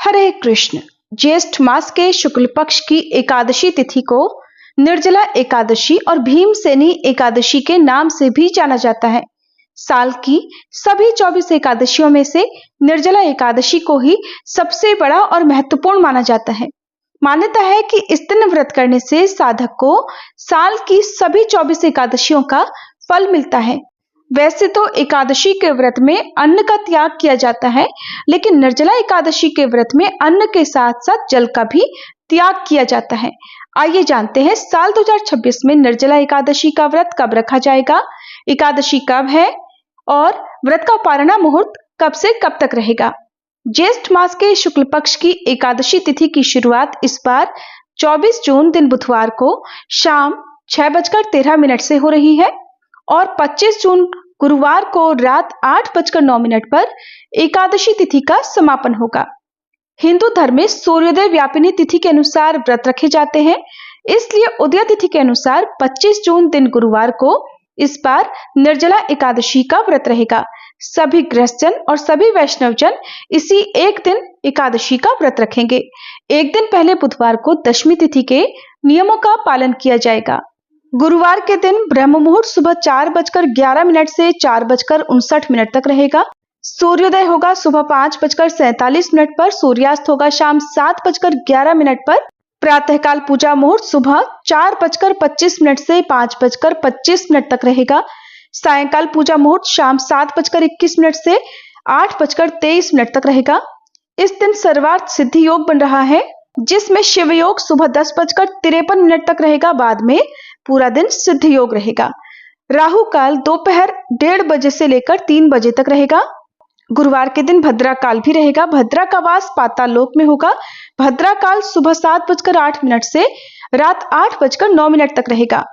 हरे कृष्ण। ज्येष्ठ मास के शुक्ल पक्ष की एकादशी तिथि को निर्जला एकादशी और भीमसेनी एकादशी के नाम से भी जाना जाता है। साल की सभी 24 एकादशियों में से निर्जला एकादशी को ही सबसे बड़ा और महत्वपूर्ण माना जाता है। मान्यता है कि इस दिन व्रत करने से साधक को साल की सभी 24 एकादशियों का फल मिलता है। वैसे तो एकादशी के व्रत में अन्न का त्याग किया जाता है, लेकिन निर्जला एकादशी के व्रत में अन्न के साथ साथ जल का भी त्याग किया जाता है। आइए जानते हैं साल 2026 में निर्जला एकादशी का व्रत कब रखा जाएगा, एकादशी कब है और व्रत का पारणा मुहूर्त कब से कब तक रहेगा। ज्येष्ठ मास के शुक्ल पक्ष की एकादशी तिथि की शुरुआत इस बार 24 जून दिन बुधवार को शाम 6:13 से हो रही है और 25 जून गुरुवार को रात 8:09 पर एकादशी तिथि का समापन होगा। हिंदू धर्म में सूर्योदय व्यापिनी तिथि के अनुसार व्रत रखे जाते हैं, इसलिए उदय तिथि के अनुसार 25 जून दिन गुरुवार को इस बार निर्जला एकादशी का व्रत रहेगा। सभी गृहस्थजन और सभी वैष्णवजन इसी एक दिन एकादशी का व्रत रखेंगे। एक दिन पहले बुधवार को दशमी तिथि के नियमों का पालन किया जाएगा। गुरुवार के दिन ब्रह्म मुहूर्त सुबह 4:11 से 4:59 तक रहेगा। सूर्योदय होगा सुबह 5:47 पर, सूर्यास्त होगा शाम 7:11 पर। प्रातःकाल पूजा मुहूर्त सुबह 4:25 से 5:25 तक रहेगा। सायंकाल पूजा मुहूर्त शाम 7:21 से 8:23 तक रहेगा। इस दिन सर्वार्थ सिद्धि योग बन रहा है, जिसमें शिव योग सुबह 10:53 तक रहेगा। बाद में पूरा दिन सिद्धि योग रहेगा। राहु काल दोपहर 1:30 बजे से लेकर 3 बजे तक रहेगा। गुरुवार के दिन भद्रा काल भी रहेगा। भद्रा का वास पाताल लोक में होगा। भद्रा काल सुबह 7:08 से रात 8:09 तक रहेगा।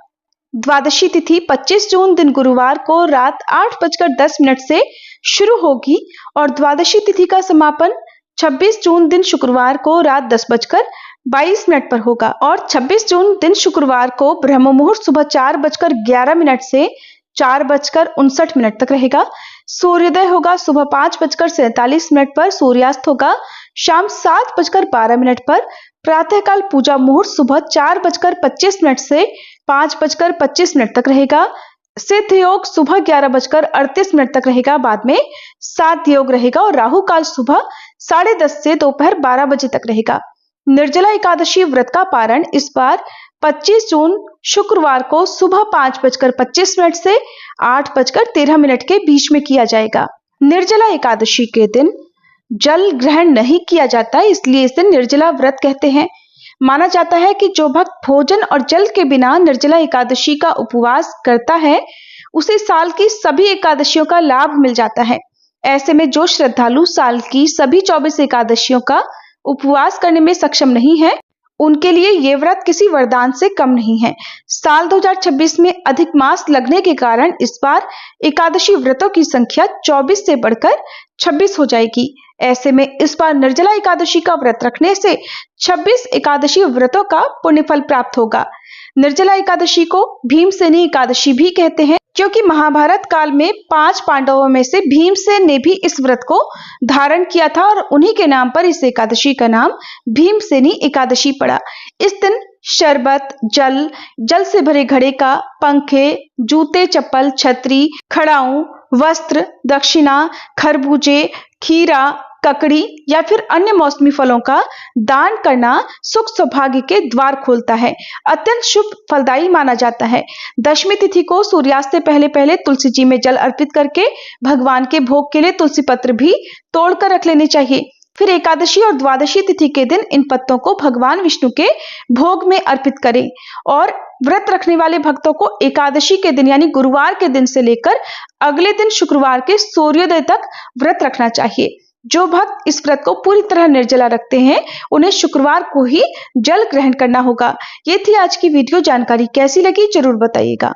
द्वादशी तिथि 25 जून दिन गुरुवार को रात 8:10 से शुरू होगी और द्वादशी तिथि का समापन 26 जून दिन शुक्रवार को रात 10:22 पर होगा और 26 जून दिन शुक्रवार को ब्रह्म मुहूर्त सुबह 4:11 से 4:59 तक रहेगा। सूर्योदय होगा सुबह 5:47 पर, सूर्यास्त होगा शाम 7:12 पर। प्रातःकाल पूजा मुहूर्त सुबह 4:25 से 5:25 तक रहेगा। सिद्ध योग सुबह 11:38 तक रहेगा। बाद में सात योग रहेगा और राहु काल सुबह 10:30 से दोपहर 12 बजे तक रहेगा। निर्जला एकादशी व्रत का पारण इस बार 25 जून शुक्रवार को सुबह 5:25 से 8:13 के बीच में किया जाएगा। निर्जला एकादशी के दिन जल ग्रहण नहीं किया जाता, इसलिए इस दिन निर्जला व्रत कहते हैं। माना जाता है कि जो भक्त भोजन और जल के बिना निर्जला एकादशी का उपवास करता है, उसे साल की सभी एकादशियों का लाभ मिल जाता है। ऐसे में जो श्रद्धालु साल की सभी 24 एकादशियों का उपवास करने में सक्षम नहीं है, उनके लिए ये व्रत किसी वरदान से कम नहीं है। साल 2026 में अधिक मास लगने के कारण इस बार एकादशी व्रतों की संख्या 24 से बढ़कर 26 हो जाएगी। ऐसे में इस बार निर्जला एकादशी का व्रत रखने से 26 एकादशी व्रतों का पुण्यफल प्राप्त होगा। निर्जला एकादशी को भीमसेनी एकादशी भी कहते हैं, क्योंकि महाभारत काल में 5 पांडवों में से भीमसेन ने भी इस व्रत को धारण किया था और उन्हीं के नाम पर इस एकादशी का नाम भीमसेनी एकादशी पड़ा। इस दिन शरबत, जल से भरे घड़े का, पंखे, जूते, चप्पल, छतरी, खड़ाऊं, वस्त्र, दक्षिणा, खरबूजे, खीरा, ककड़ी या फिर अन्य मौसमी फलों का दान करना सुख सौभाग्य के द्वार खोलता है, अत्यंत शुभ फलदायी माना जाता है। दशमी तिथि को सूर्यास्त से पहले तुलसी जी में जल अर्पित करके भगवान के भोग के लिए तुलसी पत्र भी तोड़कर रख लेने चाहिए। फिर एकादशी और द्वादशी तिथि के दिन इन पत्तों को भगवान विष्णु के भोग में अर्पित करें और व्रत रखने वाले भक्तों को एकादशी के दिन यानी गुरुवार के दिन से लेकर अगले दिन शुक्रवार के सूर्योदय तक व्रत रखना चाहिए। जो भक्त इस व्रत को पूरी तरह निर्जला रखते हैं, उन्हें शुक्रवार को ही जल ग्रहण करना होगा। ये थी आज की वीडियो। जानकारी कैसी लगी जरूर बताइएगा।